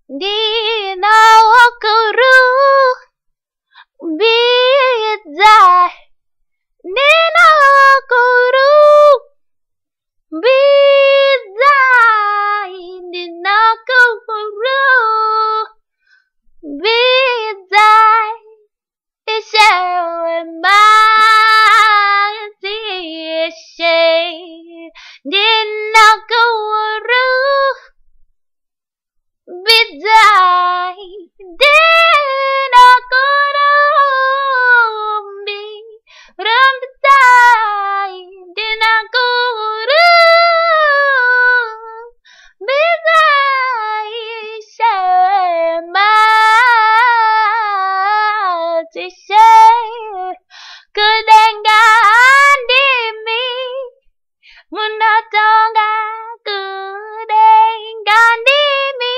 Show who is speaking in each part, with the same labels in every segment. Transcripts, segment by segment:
Speaker 1: Ndinokurumbidzai, Ndinokurumbidzai, Ndinokurumbidzai. Ishewe mighty, Ishe, Ndinokurumbidzai, Ndinokurumbidzai, Ndinokurumbidzai. Ishewe mighty, Ishe, kudengandimi, munatonga kudengandimi,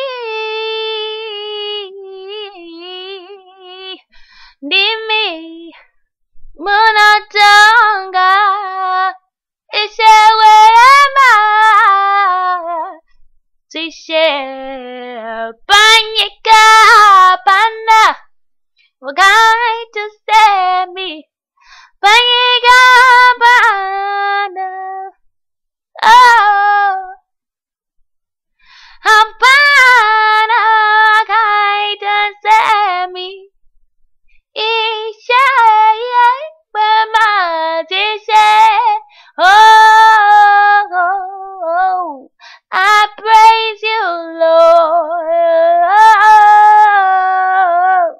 Speaker 1: dimi, munatonga, ishewe tishe, panyika pana, we're going to send me. Panyigabana, oh, Hampana, kaita semi, Isha, Matisha, oh, I praise you, Lord,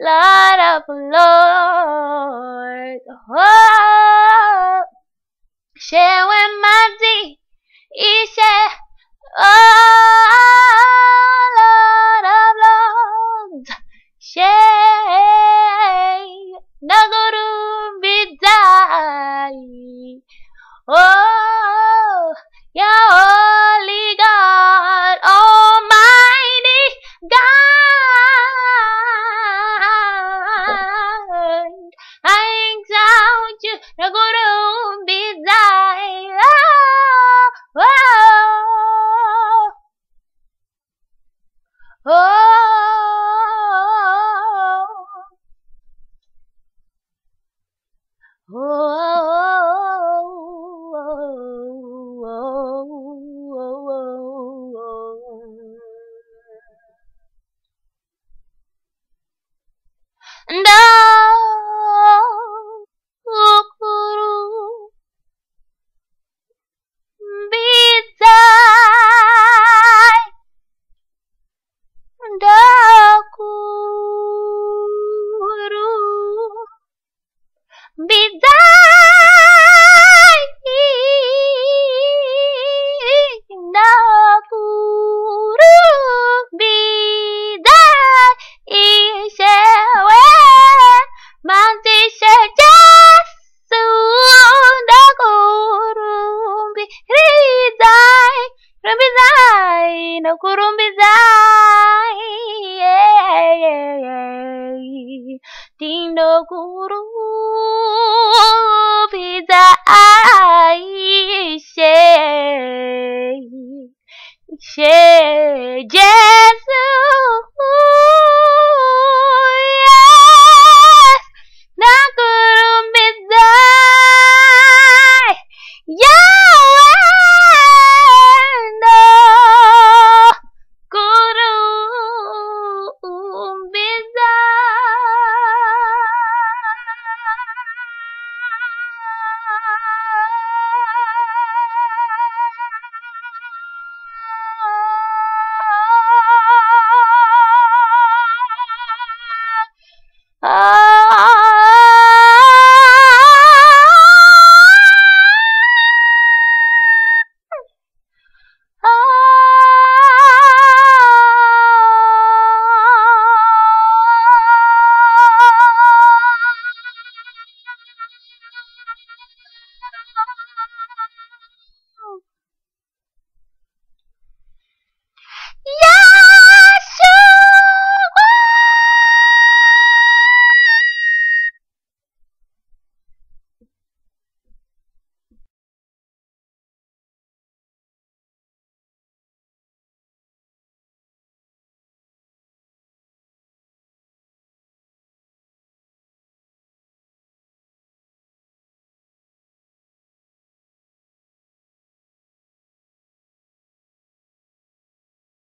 Speaker 1: Lord of Lords, oh, share with my thee, Isha, oh, Lord of Lords, share, Ndinokurumbidzai, oh, your holy God, Almighty God, I exalt you, Ndinokurumbidzai, oh, oh, oh, Ndinokurumbidzai, Ndinokurumbidzai, Ndinokurumbidzai, ishewe mantishe Jesu, Ndinokurumbidzai, Ndinokurumbidzai, Ndinokurumbidzai, Jesu.